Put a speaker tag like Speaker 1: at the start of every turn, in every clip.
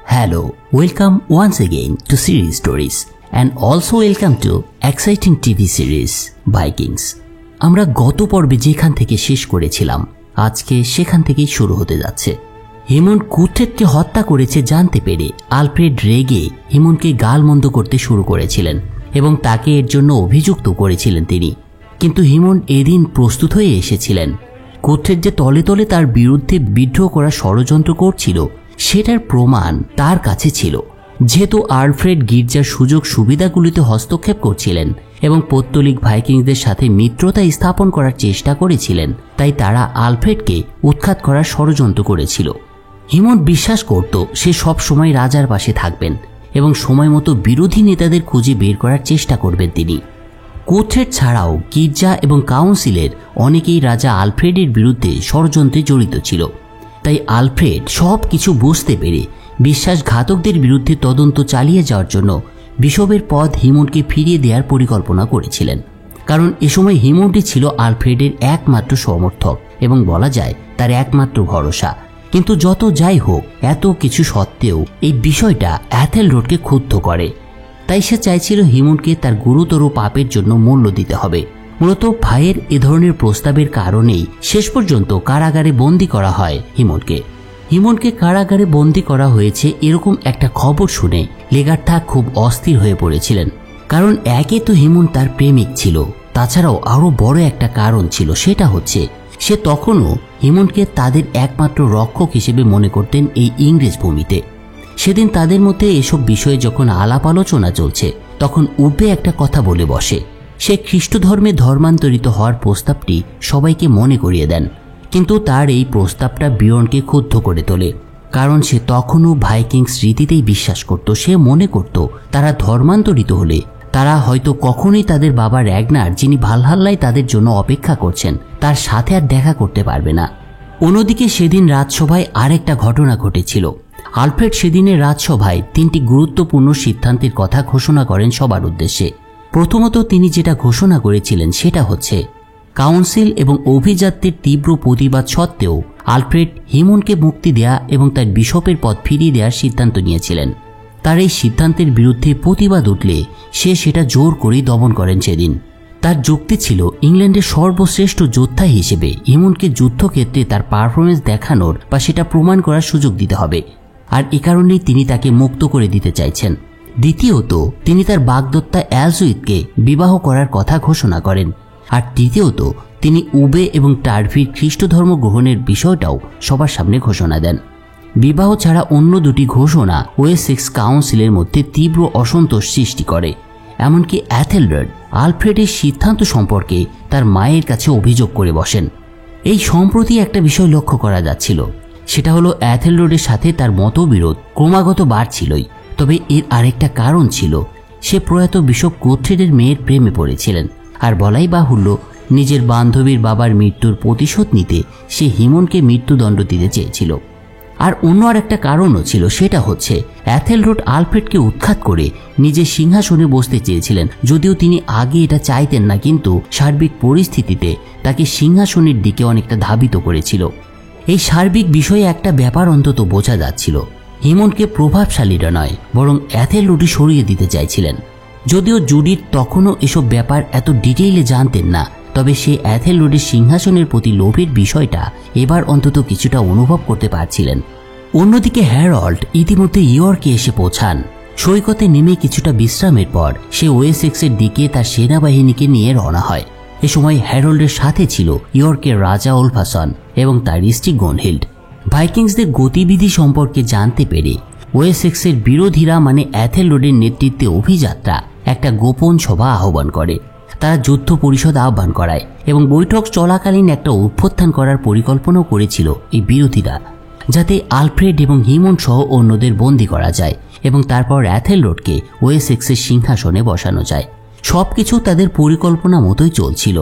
Speaker 1: Hello, welcome once again to Series Stories and also welcome to exciting TV series Vikings. আমরা গত পর্বে যেখান থেকে শেষ করেছিলাম আজকে সেখান থেকেই শুরু হতে যাচ্ছে। হিমুন্ড কুথ্রেডকে হত্যা করেছে জানতে পেরে আলফ্রেড রেগে হিমুন্ডকে গালমন্দ করতে শুরু করেছিলেন এবং তাকে এর জন্য অভিযুক্ত করেছিলেন তিনি। কিন্তু হিমুন্ড এদিন প্রস্তুত হয়ে এসেছিলেন। কুথ্রেড যে তলে তলে তার বিরুদ্ধে বিদ্রোহ করার ষড়যন্ত্র করছিল সেটার প্রমাণ তার কাছে ছিল। যেহেতু আলফ্রেড গির্জার সুযোগ সুবিধাগুলিতে হস্তক্ষেপ করছিলেন এবং পৌত্তলিক ভাইকিংসদের সাথে মিত্রতা স্থাপন করার চেষ্টা করেছিলেন, তাই তারা আলফ্রেডকে উৎখাত করার ষড়যন্ত্র করেছিল। হিমুন্ড বিশ্বাস করত সে সব সময় রাজার পাশে থাকবেন এবং সময় মতো বিরোধী নেতাদের খুঁজে বের করার চেষ্টা করবেন তিনি। কুথ্রেড ছাড়াও গির্জা এবং কাউন্সিলের অনেকেই রাজা আলফ্রেডের বিরুদ্ধে ষড়যন্ত্রে জড়িত ছিল। তাই আলফ্রেড সব কিছু বুঝতে পেরে বিশ্বাসঘাতকদের বিরুদ্ধে তদন্ত চালিয়ে যাওয়ার জন্য বিশপের পদ হিমুন্ডকে ফিরিয়ে দেওয়ার পরিকল্পনা করেছিলেন। কারণ এ সময় হিমুন্ডই ছিল আলফ্রেডের একমাত্র সমর্থক এবং বলা যায় তার একমাত্র ভরসা। কিন্তু যত যাই হোক, এত কিছু সত্ত্বেও এই বিষয়টা এথেলরেডকে ক্ষুব্ধ করে। তাই সে চাইছিল হিমুন্ডকে তার গুরুতর পাপের জন্য মূল্য দিতে হবে। মূলত ভাইয়ের এ ধরনের প্রস্তাবের কারণেই শেষ পর্যন্ত কারাগারে বন্দী করা হয় হিমুন্ডকে। হিমুন্ডকে কারাগারে বন্দী করা হয়েছে এরকম একটা খবর শুনে লেগার্থা খুব অস্থির হয়ে পড়েছিলেন। কারণ একে তো হিমুন্ড তার প্রেমিক ছিল, তাছাড়াও আরো বড় একটা কারণ ছিল, সেটা হচ্ছে সে তখনও হিমুন্ডকে তাদের একমাত্র রক্ষক হিসেবে মনে করতেন এই ইংরেজ ভূমিতে। সেদিন তাদের মধ্যে এসব বিষয়ে যখন আলাপ আলোচনা চলছে তখন উবে একটা কথা বলে বসে। সে খ্রিস্ট ধর্মে ধর্মান্তরিত হওয়ার প্রস্তাবটি সবাইকে মনে করিয়ে দেন, কিন্তু তার এই প্রস্তাবটা বিয়র্নকে ক্ষুব্ধ করে তোলে। কারণ সে তখনও ভাইকিংস রীতিতেই বিশ্বাস করত। সে মনে করত তারা ধর্মান্তরিত হলে তারা হয়তো কখনোই তাদের বাবা র্যাগনার, যিনি ভালহাল্লায় তাদের জন্য অপেক্ষা করছেন, তার সাথে আর দেখা করতে পারবে না। অন্যদিকে সেদিন রাজসভায় আরেকটা ঘটনা ঘটেছিল। আলফ্রেড সেদিনের রাজসভায় 3টি গুরুত্বপূর্ণ সিদ্ধান্তের কথা ঘোষণা করেন সবার উদ্দেশ্যে। প্রথমত তিনি যেটা ঘোষণা করেছিলেন সেটা হচ্ছে কাউন্সিল এবং অভিজাতদের তীব্র প্রতিবাদ সত্ত্বেও আলফ্রেড হিমুন্ডকে মুক্তি দেয়া এবং তার বিশপের পদ ফিরিয়ে দেওয়ার সিদ্ধান্ত নিয়েছিলেন। তার এই সিদ্ধান্তের বিরুদ্ধে প্রতিবাদ উঠলে সে সেটা জোর করেই দমন করেন সেদিন। তার যুক্তি ছিল ইংল্যান্ডের সর্বশ্রেষ্ঠ যোদ্ধা হিসেবে হিমুন্ডকে যুদ্ধক্ষেত্রে তার পারফরমেন্স দেখানোর বা সেটা প্রমাণ করার সুযোগ দিতে হবে, আর এ কারণেই তিনি তাকে মুক্ত করে দিতে চাইছেন। দ্বিতীয়ত তিনি তার বাগদত্তা অ্যালজুইথকে বিবাহ করার কথা ঘোষণা করেন। আর তৃতীয়ত তিনি উবে এবং টার্ভির খ্রিস্ট ধর্ম গ্রহণের বিষয়টাও সবার সামনে ঘোষণা দেন। বিবাহ ছাড়া অন্য দুটি ঘোষণা ওয়েসেক্স কাউন্সিলের মধ্যে তীব্র অসন্তোষ সৃষ্টি করে। এমনকি এথেলরেড আলফ্রেডের সিদ্ধান্ত সম্পর্কে তার মায়ের কাছে অভিযোগ করে বসেন। এই সম্প্রতি একটা বিষয় লক্ষ্য করা যাচ্ছিল, সেটা হলো এথেলরেডের সাথে তার মতবিরোধ ক্রমাগত বাড়ছিলই। তবে এর আরেকটা কারণ ছিল, সে প্রয়াত বিশপ কুথ্রেডের মেয়ের প্রেমে পড়েছিলেন। আর বলাই বাহুল্য, নিজের বান্ধবীর বাবার মৃত্যুর প্রতিশোধ নিতে সে হিমুন্ডকে মৃত্যুদণ্ড দিতে চেয়েছিল। আর অন্য আর একটা কারণও ছিল, সেটা হচ্ছে এথেলরেড আলফ্রেডকে উৎখাত করে নিজের সিংহাসনে বসতে চেয়েছিলেন। যদিও তিনি আগে এটা চাইতেন না, কিন্তু সার্বিক পরিস্থিতিতে তাকে সিংহাসনের দিকে অনেকটা ধাবিত করেছিল। এই সার্বিক বিষয়ে একটা ব্যাপার অন্তত বোঝা যাচ্ছিল, হিমুন্ডকে প্রভাবশালীরা নয় বরং এথেলরেডই সরিয়ে দিতে চাইছিলেন। যদিও জুডিথ তখনও এসব ব্যাপার এত ডিটেইলে জানতেন না, তবে সে এথেলরেডের সিংহাসনের প্রতি লোভের বিষয়টা এবার অন্তত কিছুটা অনুভব করতে পারছিলেন। অন্যদিকে হ্যারল্ড ইতিমধ্যে ইয়র্কে এসে পৌঁছান। সৈকতে নেমে কিছুটা বিশ্রামের পর সে ওয়েসেক্সের দিকে তার সেনাবাহিনীকে নিয়ে রওনা হয়। এ সময় হ্যারল্ডের সাথে ছিল ইয়র্কের রাজা ওলফাসন এবং তার স্ত্রী গুনহিল্ড। ভাইকিংসদের গতিবিধি সম্পর্কে জানতে পেরে ওয়েসেক্সের বিরোধীরা মানে এথেলরেডের নেতৃত্বে অভিযাত্রা একটা গোপন সভা আহ্বান করে। তারা যুদ্ধ পরিষদ আহ্বান করায় এবং বৈঠক চলাকালীন একটা অভ্যুত্থান করার পরিকল্পনাও করেছিল এই বিরোধীরা, যাতে আলফ্রেড এবং হিমুন্ড সহ অন্যদের বন্দী করা যায় এবং তারপর এথেলরেডকে ওয়েসেক্সের সিংহাসনে বসানো যায়। সবকিছু তাদের পরিকল্পনা মতোই চলছিল।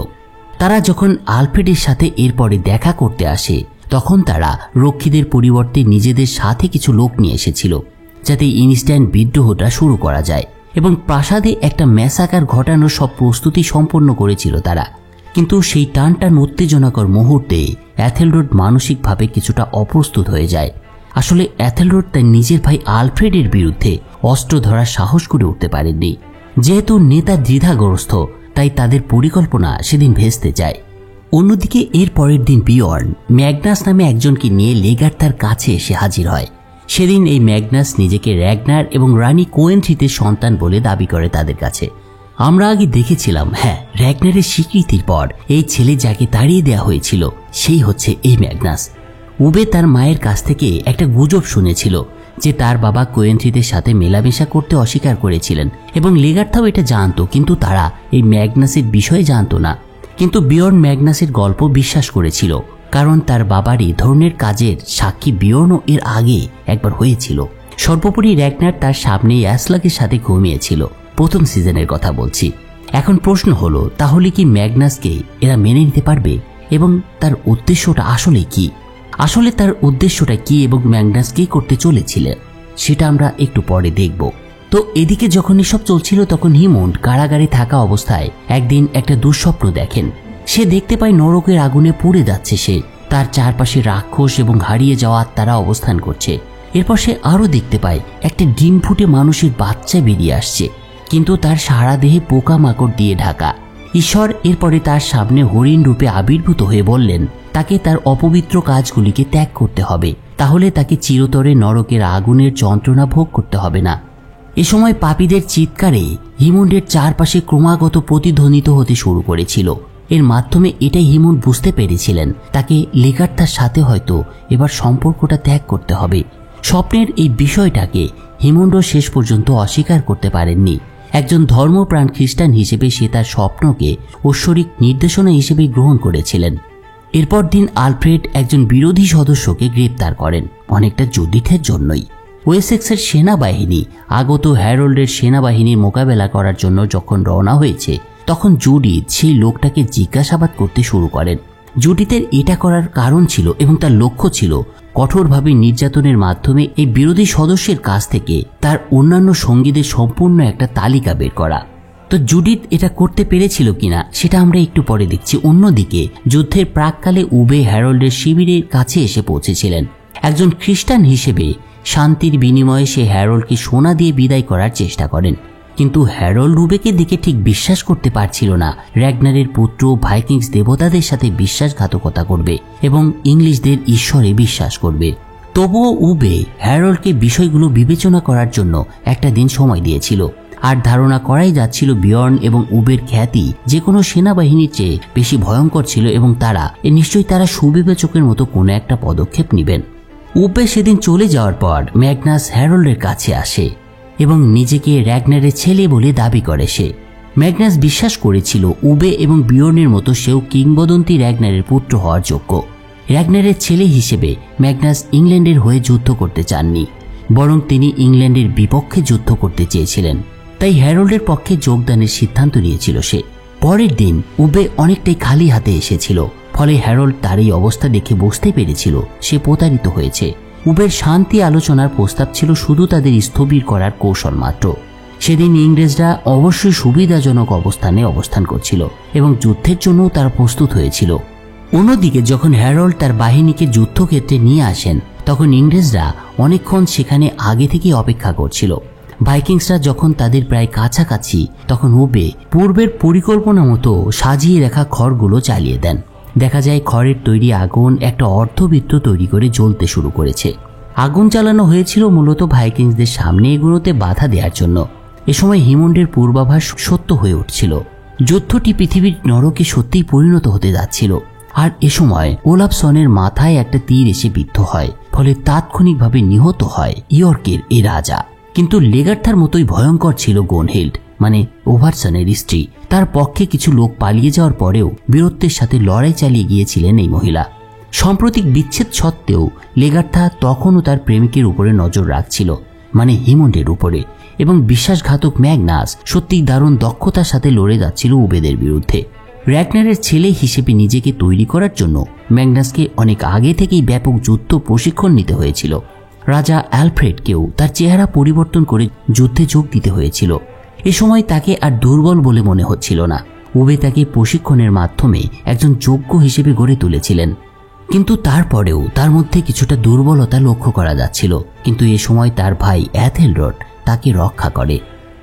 Speaker 1: তারা যখন আলফ্রেডের সাথে এরপরে দেখা করতে আসে তখন তারা রক্ষীদের পরিবর্তে নিজেদের সাথে কিছু লোক নিয়ে এসেছিল, যাতে ইনস্ট্যান্ট বিদ্রোহটা শুরু করা যায় এবং প্রাসাদে একটা ম্যাসাকার ঘটানোর সব প্রস্তুতি সম্পন্ন করেছিল তারা। কিন্তু সেই টানটান উত্তেজনাকর মুহূর্তে এথেলরেড মানসিকভাবে কিছুটা অপ্রস্তুত হয়ে যায়। আসলে এথেলরোড তার নিজের ভাই আলফ্রেডের বিরুদ্ধে অস্ত্র ধরার সাহস করে উঠতে পারেননি। যেহেতু নেতা দ্বিধাগ্রস্ত, তাই তাদের পরিকল্পনা সেদিন ভেস্তে যায়। অন্যদিকে এর পরের দিন বিয়র্ন ম্যাগনাস নামে একজনকে নিয়ে লেগার্থার কাছে এসে হাজির হয়। সেদিন এই ম্যাগনাস নিজেকে র্যাগনার এবং রানী কোয়েন্ট্রিতের সন্তান বলে দাবি করে তাদের কাছে। আমরা আগে দেখেছিলাম, হ্যাঁ, র্যাগনারের স্বীকৃতির পর এই ছেলে যাকে তাড়িয়ে দেওয়া হয়েছিল সেই হচ্ছে এই ম্যাগনাস। উবে তার মায়ের কাছ থেকে একটা গুজব শুনেছিল যে তার বাবা কোয়েন্ট্রিদের সাথে মেলামেশা করতে অস্বীকার করেছিলেন এবং লেগার্থাও এটা জানতো, কিন্তু তারা এই ম্যাগনাসের বিষয়ে জানতো না। কিন্তু বিয়র্ন ম্যাগনাসের গল্প বিশ্বাস করেছিল, কারণ তার বাবার এই ধরনের কাজের সাক্ষী বিয়র্নও এর আগে একবার হয়েছিল। সর্বোপরি র্যাগনার তার সামনে অ্যাসলাকের সাথে ঘুমিয়েছিল। প্রথম সিজনের কথা বলছি। এখন প্রশ্ন হলো, তাহলে কি ম্যাগনাসকে এরা মেনে নিতে পারবে এবং তার উদ্দেশ্যটা আসলে কি? আসলে তার উদ্দেশ্যটা কি এবং ম্যাগনাস কি করতে চলেছিলেন সেটা আমরা একটু পরে দেখব। তো এদিকে যখন এসব চলছিল তখন হিমন্ড কারাগারে থাকা অবস্থায় একদিন একটা দুঃস্বপ্ন দেখেন। সে দেখতে পায় নরকের আগুনে পুড়ে যাচ্ছে সে, তার চারপাশে রাক্ষস এবং হারিয়ে যাওয়া আত্মারা অবস্থান করছে। এরপর সে আরও দেখতে পায় একটা ডিম ফুটে মানুষের বাচ্চা বেরিয়ে আসছে, কিন্তু তার সারা দেহে পোকামাকড় দিয়ে ঢাকা। ঈশ্বর এরপরে তার সামনে হরিণ রূপে আবির্ভূত হয়ে বললেন তাকে তার অপবিত্র কাজগুলিকে ত্যাগ করতে হবে, তাহলে তাকে চিরতরে নরকের আগুনের যন্ত্রণা ভোগ করতে হবে না। এ সময় পাপীদের চিৎকারে হিমন্ডের চারপাশে ক্রমাগত প্রতিধ্বনিত হতে শুরু করেছিল। এর মাধ্যমে এটাই হিমন্ড বুঝতে পেরেছিলেন তাকে লেগার্থার সাথে হয়তো এবার সম্পর্কটা ত্যাগ করতে হবে। স্বপ্নের এই বিষয়টাকে হিমন্ডও শেষ পর্যন্ত অস্বীকার করতে পারেননি। একজন ধর্মপ্রাণ খ্রিস্টান হিসেবে সে তার স্বপ্নকে ঐশ্বরিক নির্দেশনা হিসেবে গ্রহণ করেছিলেন। এরপর দিন আলফ্রেড একজন বিরোধী সদস্যকে গ্রেপ্তার করেন, অনেকটা জুডিথের জন্যই। ওয়েসেক্সের সেনাবাহিনী আগত হ্যারল্ডের সেনাবাহিনীর মোকাবেলা করার জন্য যখন রওনা হয়েছে, তখন জুডিথ সেই লোকটাকে জিজ্ঞাসাবাদ করতে শুরু করেন। জুডিথের এটা করার কারণ ছিল এবং তার লক্ষ্য ছিল কঠোরভাবে নির্যাতনের মাধ্যমে এই বিরোধী সদস্যের কাছ থেকে তার অন্যান্য সঙ্গীদের সম্পূর্ণ একটা তালিকা বের করা। তো জুডিথ এটা করতে পেরেছিল কিনা সেটা আমরা একটু পরে দেখছি। অন্যদিকে যুদ্ধের প্রাককালে উবে হ্যারল্ডের শিবিরের কাছে এসে পৌঁছেছিলেন। একজন খ্রিস্টান হিসেবে শান্তির বিনিময়ে সে হ্যারল্ডকে সোনা দিয়ে বিদায় করার চেষ্টা করেন, কিন্তু হ্যারল্ড উবেকে দেখে ঠিক বিশ্বাস করতে পারছিল না র্যাগনারের পুত্র ভাইকিংস দেবতাদের সাথে বিশ্বাসঘাতকতা করবে এবং ইংলিশদের ঈশ্বরে বিশ্বাস করবে। তবুও উবে হ্যারল্ডকে বিষয়গুলো বিবেচনা করার জন্য একটা দিন সময় দিয়েছিল। আর ধারণা করাই যাচ্ছিল বিয়র্ন এবং উবের খ্যাতি যে কোনো সেনাবাহিনীর চেয়ে বেশি ভয়ঙ্কর ছিল এবং নিশ্চয়ই তারা সুবিবেচকের মতো কোনো একটা পদক্ষেপ নেবেন। উবে সেদিন চলে যাওয়ার পর ম্যাগনাস হ্যারল্ডের কাছে আসে এবং নিজেকে র্যাগনারের ছেলে বলে দাবি করে সে। ম্যাগনাস বিশ্বাস করেছিল উবে এবং বিয়র্নের মতো সেও কিংবদন্তি র্যাগনারের পুত্র হওয়ার যোগ্য। র্যাগনারের ছেলে হিসেবে ম্যাগনাস ইংল্যান্ডের হয়ে যুদ্ধ করতে চাননি, বরং তিনি ইংল্যান্ডের বিপক্ষে যুদ্ধ করতে চেয়েছিলেন। তাই হ্যারল্ডের পক্ষে যোগদানের সিদ্ধান্ত নিয়েছিল সে। পরের দিন উবে অনেকটাই খালি হাতে এসেছিল, ফলে হ্যারল্ড তার এই অবস্থা দেখে বুঝতে পেরেছিল সে প্রতারিত হয়েছে। উবের শান্তি আলোচনার প্রস্তাব ছিল শুধু তাদের স্থবির করার কৌশল মাত্র। সেদিন ইংরেজরা অবশ্যই সুবিধাজনক অবস্থানে অবস্থান করছিল এবং যুদ্ধের জন্য তারা প্রস্তুত হয়েছিল। অন্যদিকে যখন হ্যারল্ড তার বাহিনীকে যুদ্ধক্ষেত্রে নিয়ে আসেন, তখন ইংরেজরা অনেকক্ষণ সেখানে আগে থেকে অপেক্ষা করছিল। ভাইকিংসরা যখন তাদের প্রায় কাছাকাছি, তখন উবে পূর্বের পরিকল্পনা মতো সাজিয়ে রাখা খড়গুলো চালিয়ে দেন। দেখা যায় খড়ের তৈরি আগুন একটা অর্ধবৃত্ত তৈরি করে জ্বলতে শুরু করেছে। আগুন চালানো হয়েছিল মূলত ভাইকিংসদের সামনে এগোনোতে বাধা দেওয়ার জন্য। এ সময় হিমন্ডের পূর্বাভাস সত্য হয়ে উঠছিল। যুদ্ধটি পৃথিবীর নরকে সত্যিই পরিণত হতে যাচ্ছিল। আর এ সময় ওলাফসনের মাথায় একটা তীর এসে বিদ্ধ হয়, ফলে তাৎক্ষণিকভাবে নিহত হয় ইয়র্কের এই রাজা। কিন্তু লেগার্থার মতোই ভয়ঙ্কর ছিল গুনহিল্ড, মানে ওভারসনের স্ত্রী। তার পক্ষে কিছু লোক পালিয়ে যাওয়ার পরেও বীরত্বের সাথে লড়াই চালিয়ে গিয়েছিলেন এই মহিলা। সাম্প্রতিক বিচ্ছেদ সত্ত্বেও লেগার্থা তখনও তার প্রেমিকের উপরে নজর রাখছিল, মানে হিমন্ডের উপরে, এবং বিশ্বাসঘাতক ম্যাগনাস সত্যিই দারুণ দক্ষতার সাথে লড়ে যাচ্ছিল উবেদের বিরুদ্ধে। র্যাগনারের ছেলে হিসেবে নিজেকে তৈরি করার জন্য ম্যাগনাসকে অনেক আগে থেকেই ব্যাপক যুদ্ধ প্রশিক্ষণ নিতে হয়েছিল। রাজা অ্যালফ্রেডকেও তার চেহারা পরিবর্তন করে যুদ্ধে যোগ দিতে হয়েছিল। এ সময় তাকে আর দুর্বল বলে মনে হচ্ছিল না। উবে তাকে প্রশিক্ষণের মাধ্যমে একজন যোগ্য হিসেবে গড়ে তুলেছিলেন। কিন্তু তারপরেও তার মধ্যে কিছুটা দুর্বলতা লক্ষ্য করা যাচ্ছিল। কিন্তু এ সময় তার ভাই এথেলরড তাকে রক্ষা করে।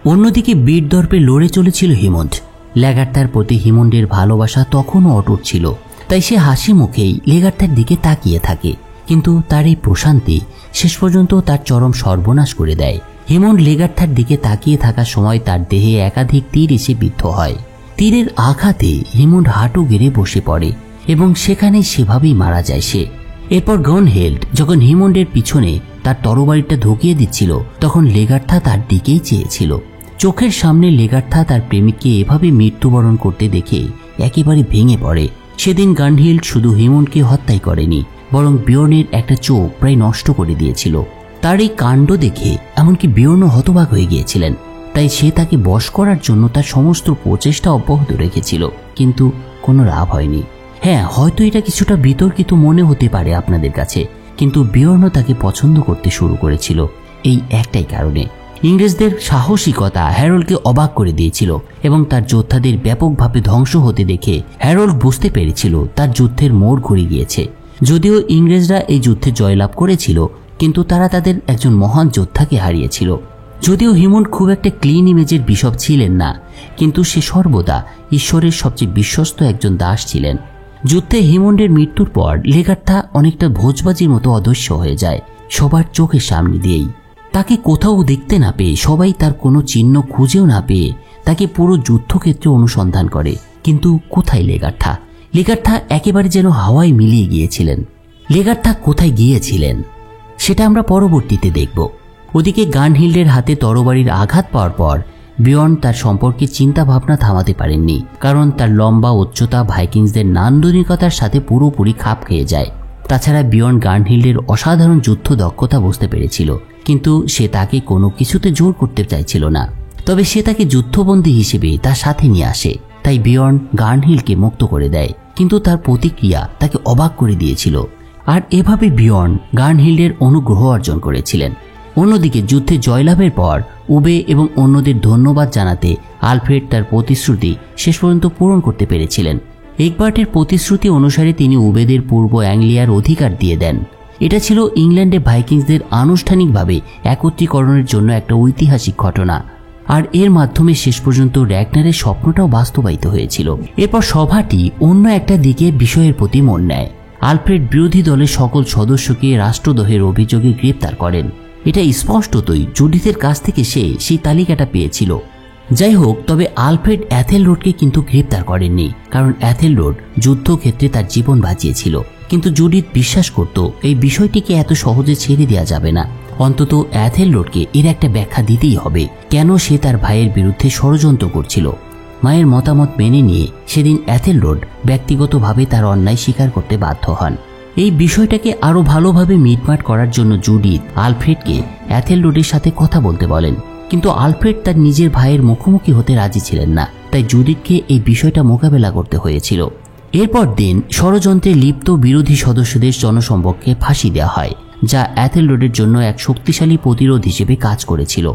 Speaker 1: অন্যদিকে বীরদর্পে লড়ে চলেছিল হিমন্ড। লেগার্থার প্রতি হিমন্ডের ভালোবাসা তখনও অটুট ছিল, তাই সে হাসি মুখেই লেগার্থার দিকে তাকিয়ে থাকে। কিন্তু তার এই প্রশান্তি শেষ পর্যন্ত তার চরম সর্বনাশ করে দেয়। হিমন্ড লেগার্থার দিকে তাকিয়ে থাকার সময় তার দেহে একাধিক তীর এসে বিদ্ধ হয়। তীরের আঘাতে হিমন্ড হাঁটু গেড়ে বসে পড়ে এবং সেখানেই সেভাবেই মারা যায় সে। এরপর গনহেল্ড যখন হিমন্ডের পিছনে তার তরবারিটা ঢুকিয়ে দিচ্ছিল, তখন লেগার্থা তার দিকেই চেয়েছিল। চোখের সামনে লেগার্থা তার প্রেমিককে এভাবে মৃত্যুবরণ করতে দেখে একেবারে ভেঙে পড়ে। সেদিন গনহেল্ড শুধু হিমন্ডকে হত্যাই করেনি, বরং বিয়র্নের একটা চোখ প্রায় নষ্ট করে দিয়েছিল। তার এই কাণ্ড দেখে এমনকি বিয়র্নও হতবাক হয়ে গিয়েছিলেন। তাই সে তাকে বশ করার জন্য তার সমস্ত প্রচেষ্টা অব্যাহত রেখেছিল, কিন্তু কোনো লাভ হয়নি। হ্যাঁ, হয়তো এটা কিছুটা বিতর্কিত মনে হতে পারে আপনাদের কাছে, কিন্তু বিয়র্ন তাকে পছন্দ করতে শুরু করেছিল এই একটাই কারণে। ইংরেজদের সাহসিকতা হ্যারল্ডকে অবাক করে দিয়েছিল এবং তার যোদ্ধাদের ব্যাপকভাবে ধ্বংস হতে দেখে হ্যারল্ড বুঝতে পেরেছিল তার যুদ্ধের মোড় ঘুরে গিয়েছে। যদিও ইংরেজরা এই যুদ্ধে জয়লাভ করেছিল, কিন্তু তারা তাদের একজন মহান যোদ্ধাকে হারিয়েছিল। যদিও হিমন্ড খুব একটা ক্লিন ইমেজের বিশপ ছিলেন না, কিন্তু সে সর্বদা ঈশ্বরের সবচেয়ে বিশ্বস্ত একজন দাস ছিলেন। যুদ্ধে হিমন্ডের মৃত্যুর পর লেগার্থা অনেকটা ভোজবাজির মতো অদৃশ্য হয়ে যায় সবার চোখের সামনে দিয়েই। তাকে কোথাও দেখতে না পেয়ে, সবাই তার কোনো চিহ্ন খুঁজেও না পেয়ে তাকে পুরো যুদ্ধক্ষেত্রে অনুসন্ধান করে। কিন্তু কোথায় লেগার্থা? লেগার্থা একেবারে যেন হাওয়ায় মিলিয়ে গিয়েছিলেন। লেগার্থা কোথায় গিয়েছিলেন সেটা আমরা পরবর্তীতে দেখব। ওদিকে গানহিল্ডের হাতে তরবারির আঘাত পাওয়ার পর বিয়র্ন তার সম্পর্কে চিন্তা ভাবনা থামাতে পারেননি, কারণ তার লম্বা উচ্চতা ভাইকিংসদের নান্দনিকতার সাথে পুরোপুরি খাপ খেয়ে যায়। তাছাড়া বিয়র্ন গানহিল্ডের অসাধারণ যুদ্ধ দক্ষতা বুঝতে পেরেছিল, কিন্তু সে তাকে কোনো কিছুতে জোর করতে চাইছিল না। তবে সে তাকে যুদ্ধবন্দী হিসেবে তার সাথে নিয়ে আসে। তাই বিয়র্ন গানহিলকে মুক্ত করে দেয়, কিন্তু তার প্রতিক্রিয়া তাকে অবাক করে দিয়েছিল। আর এভাবে বিয়র্ন গানহিল্ডের অনুগ্রহ অর্জন করেছিলেন। অন্যদিকে যুদ্ধে জয়লাভের পর উবে এবং অন্যদের ধন্যবাদ জানাতে আলফ্রেড তার প্রতিশ্রুতি শেষ পর্যন্ত পূরণ করতে পেরেছিলেন। এগবার্টের প্রতিশ্রুতি অনুসারে তিনি উবেদের পূর্ব অ্যাংলিয়ার অধিকার দিয়ে দেন। এটা ছিল ইংল্যান্ডে ভাইকিংসদের আনুষ্ঠানিকভাবে একত্রীকরণের জন্য একটা ঐতিহাসিক ঘটনা, আর এর মাধ্যমে শেষ পর্যন্ত র্যাগনারের স্বপ্নটাও বাস্তবায়িত হয়েছিল। এরপর সভাটি অন্য একটা দিকে বিষয়ের প্রতি মন নেয়। আলফ্রেড বিরোধী দলের সকল সদস্যকে রাষ্ট্রদ্রোহের অভিযোগে গ্রেপ্তার করেন। এটা স্পষ্টতই জুডিথের কাছ থেকে সে সেই তালিকাটা পেয়েছিল। যাই হোক, তবে আলফ্রেড এথেলরডকে কিন্তু গ্রেপ্তার করেননি, কারণ এথেলরড যুদ্ধক্ষেত্রে তার জীবন বাঁচিয়েছিল। কিন্তু জুডিথ বিশ্বাস করত এই বিষয়টিকে এত সহজে ছেড়ে দেওয়া যাবে না। অন্তত এথেলরডকে এর একটা ব্যাখ্যা দিতেই হবে, কেন সে তার ভাইয়ের বিরুদ্ধে ষড়যন্ত্র করছিল। মায়ের মতামত মেনে নিয়ে সেদিন এথেলরড ব্যক্তিগতভাবে তার অন্যায় স্বীকার করতে বাধ্য হন। এই বিষয়টাকে আরো ভালোভাবে মিটমাট করার জন্য জুডিথ আলফ্রেডকে এথেলরডের সাথে কথা বলতে বলেন, কিন্তু আলফ্রেড তার নিজের ভাইয়ের মুখোমুখি হতে রাজি ছিলেন না। তাই জুডিথকে এই বিষয়টা মোকাবেলা করতে হয়েছিল। এরপর দিন ষড়যন্ত্রে লিপ্ত বিরোধী সদস্যদের জনসম্মুখে ফাঁসি দেওয়া হয়, যা এথেলরডের জন্য এক শক্তিশালী প্রতিরোধ হিসেবে কাজ করেছিল।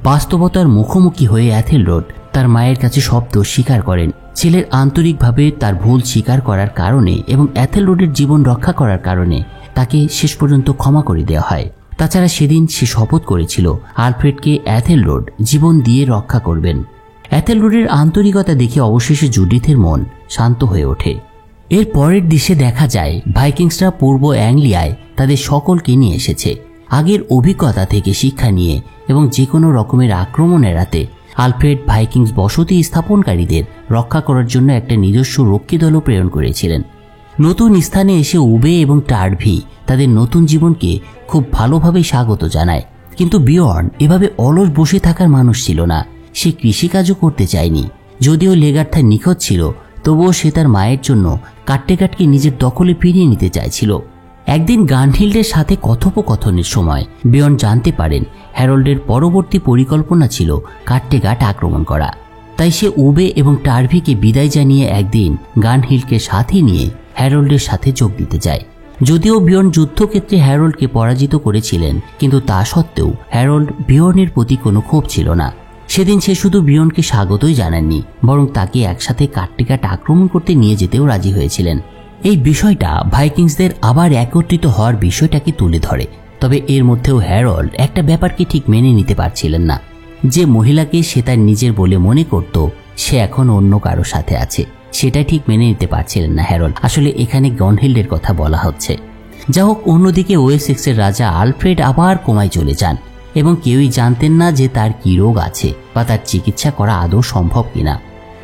Speaker 1: বাস্তবতার মুখোমুখি হয়ে এথেলরড তার মায়ের কাছে সব দোষ স্বীকার করেন। ছেলের আন্তরিকভাবে তার ভুল স্বীকার করার কারণে এবং এথেলরডের জীবন রক্ষা করার কারণে তাকে শেষ পর্যন্ত ক্ষমা করে দেওয়া হয়। তাছাড়া সেদিন সে শপথ করেছিল আলফ্রেডকে এথেলরড জীবন দিয়ে রক্ষা করবেন। এথেলরডের আন্তরিকতা দেখে অবশেষে জুডিথের মন শান্ত হয়ে ওঠে। এর পরের দৃশ্যে দেখা যায় ভাইকিংসরা পূর্ব অ্যাংলিয়ায় তাদের সকলকে নিয়ে এসেছে। আগের অভিজ্ঞতা থেকে শিক্ষা নিয়ে এবং যে কোনো রকমের আক্রমণ এড়াতে আলফ্রেড ভাইকিংস বসতি স্থাপনকারীদের রক্ষা করার জন্য একটা নিজস্ব রক্ষী দলও প্রেরণ করেছিলেন। নতুন স্থানে এসে উবে এবং টার্ভি তাদের নতুন জীবনকে খুব ভালোভাবে স্বাগত জানায়। কিন্তু বিয়র্ন এভাবে অলস বসে থাকার মানুষ ছিল না। সে কৃষিকাজও করতে চায়নি। যদিও লেগার্থা নিখোঁজ ছিল, তবুও সে তার মায়ের জন্য কাট্টেকাটকে নিজের দখলে ফিরিয়ে নিতে চাইছিল। একদিন গানহিল্ডের সাথে কথোপকথনের সময় বিয়র্ন জানতে পারেন হ্যারল্ডের পরবর্তী পরিকল্পনা ছিল কাট্টেকাট আক্রমণ করা। তাই সে উবে এবং টার্ভিকে বিদায় জানিয়ে একদিন গানহিল্ডকে সাথে নিয়ে হ্যারল্ডের সাথে যোগ দিতে যায়। যদিও বিয়র্ন যুদ্ধক্ষেত্রে হ্যারল্ডকে পরাজিত করেছিলেন, কিন্তু তা সত্ত্বেও হ্যারল্ড বিয়র্নের প্রতি কোনো ক্ষোভ ছিল না। সেদিন সে শুধু বিয়র্নকে স্বাগতই জানাননি, বরং তাকে একসাথে কাট্টেকাট আক্রমণ করতে নিয়ে যেতেও রাজি হয়েছিলেন। এই বিষয়টা ভাইকিংসদের আবার একত্রিত হওয়ার বিষয়টাকে তুলে ধরে। তবে এর মধ্যেও হ্যারল্ড একটা ব্যাপারকে ঠিক মেনে নিতে পারছিলেন না, যে মহিলাকে সে তার নিজের বলে মনে করত সে এখন অন্য কারো সাথে আছে, সেটা ঠিক মেনে নিতে পারছিলেন না হ্যারল্ড। আসলে এখানে গনহিল্ডের কথা বলা হচ্ছে। যা হোক, অন্যদিকে ওয়েসেক্সের রাজা আলফ্রেড আবার কোমায় চলে যান এবং কেউই জানতেন না যে তার কি রোগ আছে বা তার চিকিৎসা করা আদৌ সম্ভব কিনা।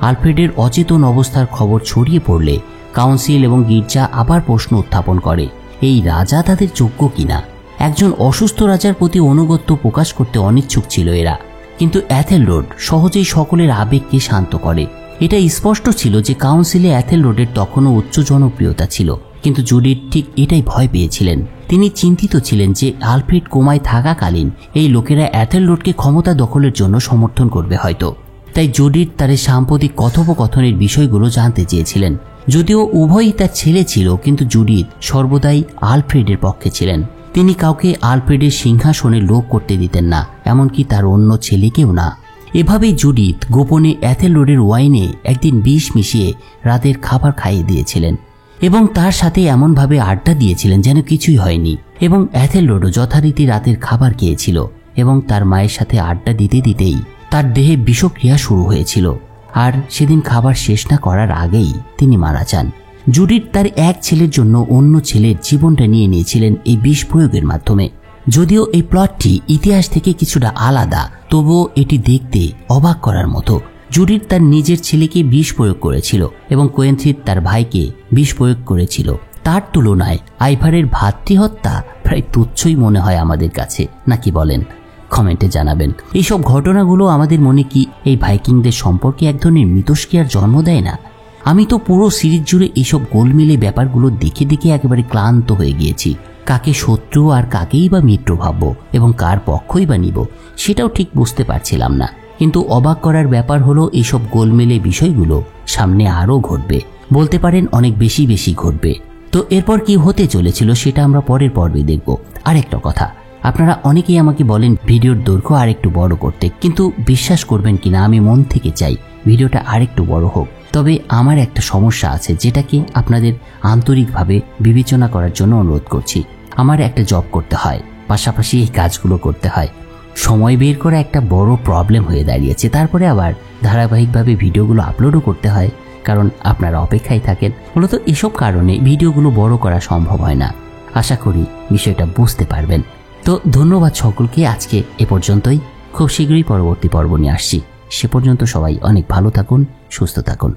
Speaker 1: আলফ্রেডের অচেতন অবস্থার খবর ছড়িয়ে পড়লে কাউন্সিল এবং গির্জা আবার প্রশ্ন উত্থাপন করে, এই রাজা তাদের যোগ্য কিনা। একজন অসুস্থ রাজার প্রতি আনুগত্য প্রকাশ করতে অনিচ্ছুক ছিল এরা, কিন্তু এথেলরেড সহজেই সকলের আবেগকে শান্ত করে। এটা স্পষ্ট ছিল যে কাউন্সিলে এথেলরেডের তখনও উচ্চ জনপ্রিয়তা ছিল, কিন্তু জুডিথ ঠিক এটাই ভয় পেয়েছিলেন। তিনি চিন্তিত ছিলেন যে আলফ্রেড কোমায় থাকাকালীন এই লোকেরা এথেলরেডকে ক্ষমতা দখলের জন্য সমর্থন করবে হয়তো। তাই জুডিথ তার সাম্প্রতিক কথোপকথনের বিষয়গুলো জানতে চেয়েছিলেন। যদিও উভয়ই তার ছেলে ছিল, কিন্তু জুডিথ সর্বদাই আলফ্রেডের পক্ষে ছিলেন। তিনি কাউকে আলফ্রেডের সিংহাসনে লোক করতে দিতেন না, এমনকি তার অন্য ছেলেকেও না। এভাবেই জুডিথ গোপনে এথেলরেডের ওয়াইনে একদিন বিষ মিশিয়ে রাতের খাবার খাইয়ে দিয়েছিলেন এবং তার সাথে এমনভাবে আড্ডা দিয়েছিলেন যেন কিছুই হয়নি। এবং এথেলরেডও যথারীতি রাতের খাবার খেয়েছিল এবং তার মায়ের সাথে আড্ডা দিতে দিতেই তার দেহে বিষক্রিয়া শুরু হয়েছিল, আর সেদিন খাবার শেষ না করার আগেই তিনি মারা যান। জুডিথ তার এক ছেলের জন্য অন্য ছেলের জীবনটা নিয়ে নিয়েছিলেন এই বিষ প্রয়োগের মাধ্যমে। যদিও এই প্লটটি ইতিহাস থেকে কিছুটা আলাদা, তবুও এটি দেখতে অবাক করার মতো। জুডিথ তার নিজের ছেলেকে বিষ প্রয়োগ করেছিল এবং কোয়েন্থ্রিথ তার ভাইকে বিষ প্রয়োগ করেছিল। তার তুলনায় আইভারের ভাতৃহত্যা প্রায় তুচ্ছই মনে হয় আমাদের কাছে, নাকি বলেন? কমেন্টে জানাবেন। এইসব ঘটনাগুলো আমাদের মনে কি এই ভাইকিংদের সম্পর্কে এক ধরনের মিথস্ক্রিয়ার জন্ম দেয় না? আমি তো পুরো সিরিজ জুড়ে এইসব গোলমেলে ব্যাপারগুলো দেখে দেখে একেবারে ক্লান্ত হয়ে গিয়েছি। কাকে শত্রু আর কাকেই বা মিত্র ভাববো এবং কার পক্ষই বা নিব সেটাও ঠিক বুঝতে পারছিলাম না। কিন্তু অবাক করার ব্যাপার হলো এইসব গোলমেলে বিষয়গুলো সামনে আরও ঘটবে, বলতে পারেন অনেক বেশি বেশি ঘটবে। তো এরপর কি হতে চলেছিল সেটা আমরা পরের পর্বে দেখব। আরেকটা কথা, আপনারা অনেকেই আমাকে বলেন ভিডিওর দৈর্ঘ্য আরেকটু বড় করতে, কিন্তু বিশ্বাস করবেন কিনা আমি মন থেকে চাই ভিডিওটা আরেকটু বড় হোক। তবে আমার একটা সমস্যা আছে যেটাকে আপনাদের আন্তরিকভাবে বিবেচনা করার জন্য অনুরোধ করছি। আমার একটা জব করতে হয়, পাশাপাশি এই কাজগুলো করতে হয়। সময় বের করা একটা বড় প্রবলেম হয়ে দাঁড়িয়েছে। তারপরে আবার ধারাবাহিকভাবে ভিডিওগুলো আপলোডও করতে হয়, কারণ আপনারা অপেক্ষায় থাকেন। মূলত এসব কারণে ভিডিওগুলো বড় করা সম্ভব হয় না। আশা করি বিষয়টা বুঝতে পারবেন। তো ধন্যবাদ সকলকে। আজকে এ পর্যন্তই। খুব শীঘ্রই পরবর্তী পর্ব নিয়ে আসছি। সে পর্যন্ত সবাই অনেক ভালো থাকুন, সুস্থ থাকুন।